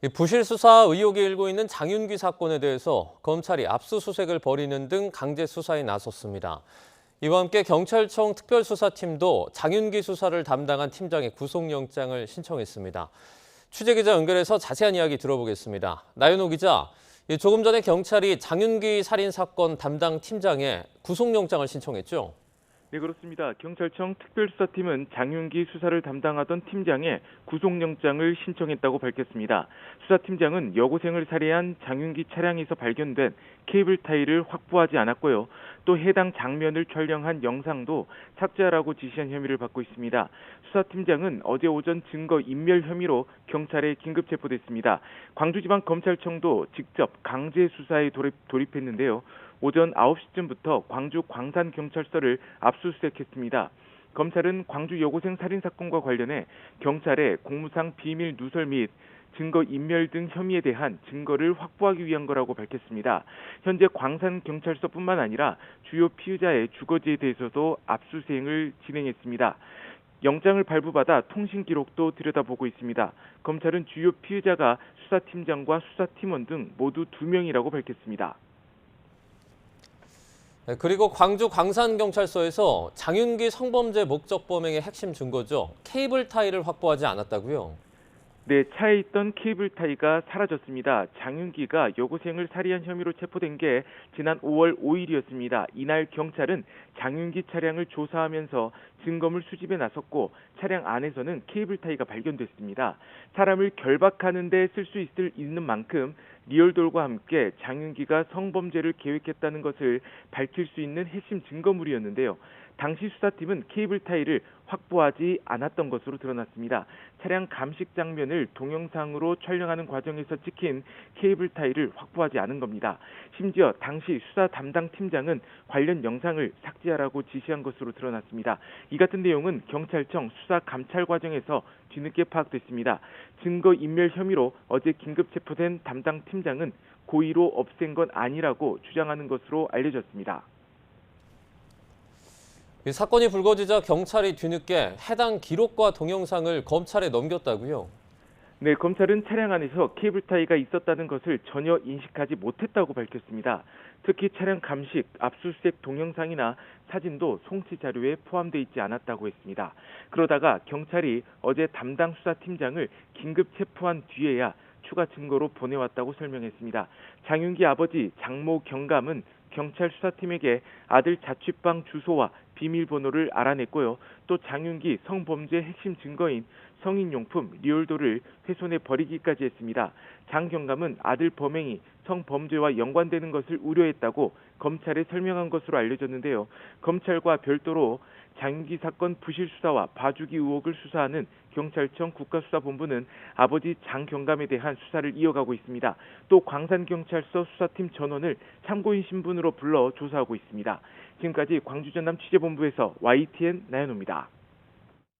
이 부실 수사 의혹이 일고 있는 장윤기 사건에 대해서 검찰이 압수수색을 벌이는 등 강제 수사에 나섰습니다. 이와 함께 경찰청 특별수사팀도 장윤기 수사를 담당한 팀장의 구속영장을 신청했습니다. 취재기자 연결해서 자세한 이야기 들어보겠습니다. 나윤호 기자, 조금 전에 경찰이 장윤기 살인 사건 담당 팀장의 구속영장을 신청했죠? 네, 그렇습니다. 경찰청 특별수사팀은 장윤기 수사를 담당하던 팀장의 구속영장을 신청했다고 밝혔습니다. 수사팀장은 여고생을 살해한 장윤기 차량에서 발견된 케이블 타이를 확보하지 않았고요. 또 해당 장면을 촬영한 영상도 삭제하라고 지시한 혐의를 받고 있습니다. 수사팀장은 어제 오전 증거 인멸 혐의로 경찰에 긴급 체포됐습니다. 광주지방검찰청도 직접 강제 수사에 돌입했는데요. 오전 9시쯤부터 광주 광산경찰서를 압수수색했습니다. 검찰은 광주 여고생 살인사건과 관련해 경찰에 공무상 비밀 누설 및 증거 인멸 등 혐의에 대한 증거를 확보하기 위한 거라고 밝혔습니다. 현재 광산경찰서뿐만 아니라 주요 피의자의 주거지에 대해서도 압수수색을 진행했습니다. 영장을 발부받아 통신 기록도 들여다보고 있습니다. 검찰은 주요 피의자가 수사팀장과 수사팀원 등 모두 2명이라고 밝혔습니다. 그리고 광주 광산경찰서에서 장윤기 성범죄 목적 범행의 핵심 증거죠. 케이블 타이를 확보하지 않았다고요? 네, 차에 있던 케이블 타이가 사라졌습니다. 장윤기가 여고생을 살해한 혐의로 체포된 게 지난 5월 5일이었습니다. 이날 경찰은 장윤기 차량을 조사하면서 증거물 수집에 나섰고 차량 안에서는 케이블 타이가 발견됐습니다. 사람을 결박하는 데 쓸 수 있는 만큼 리얼돌과 함께 장윤기가 성범죄를 계획했다는 것을 밝힐 수 있는 핵심 증거물이었는데요. 당시 수사팀은 케이블 타이를 확보하지 않았던 것으로 드러났습니다. 차량 감식 장면을 동영상으로 촬영하는 과정에서 찍힌 케이블 타이를 확보하지 않은 겁니다. 심지어 당시 수사 담당 팀장은 관련 영상을 삭제하라고 지시한 것으로 드러났습니다. 이 같은 내용은 경찰청 수사 감찰 과정에서 뒤늦게 파악됐습니다. 증거 인멸 혐의로 어제 긴급 체포된 담당 팀장은 고의로 없앤 건 아니라고 주장하는 것으로 알려졌습니다. 이 사건이 불거지자 경찰이 뒤늦게 해당 기록과 동영상을 검찰에 넘겼다고요? 네, 검찰은 차량 안에서 케이블 타이가 있었다는 것을 전혀 인식하지 못했다고 밝혔습니다. 특히 차량 감식, 압수수색 동영상이나 사진도 송치 자료에 포함되어 있지 않았다고 했습니다. 그러다가 경찰이 어제 담당 수사팀장을 긴급 체포한 뒤에야 추가 증거로 보내왔다고 설명했습니다. 장윤기 아버지 장모 경감은 경찰 수사팀에게 아들 자취방 주소와 비밀번호를 알아냈고요. 또 장윤기 성범죄 핵심 증거인 성인용품 리얼도를 훼손해 버리기까지 했습니다. 장 경감은 아들 범행이 성범죄와 연관되는 것을 우려했다고 검찰에 설명한 것으로 알려졌는데요. 검찰과 별도로 장윤기 사건 부실 수사와 봐주기 의혹을 수사하는 경찰청 국가수사본부는 아버지 장 경감에 대한 수사를 이어가고 있습니다. 또 광산경찰서 수사팀 전원을 참고인 신분으로 불러 조사하고 있습니다. 지금까지 광주 전남 취재본부에서 YTN 나연호입니다.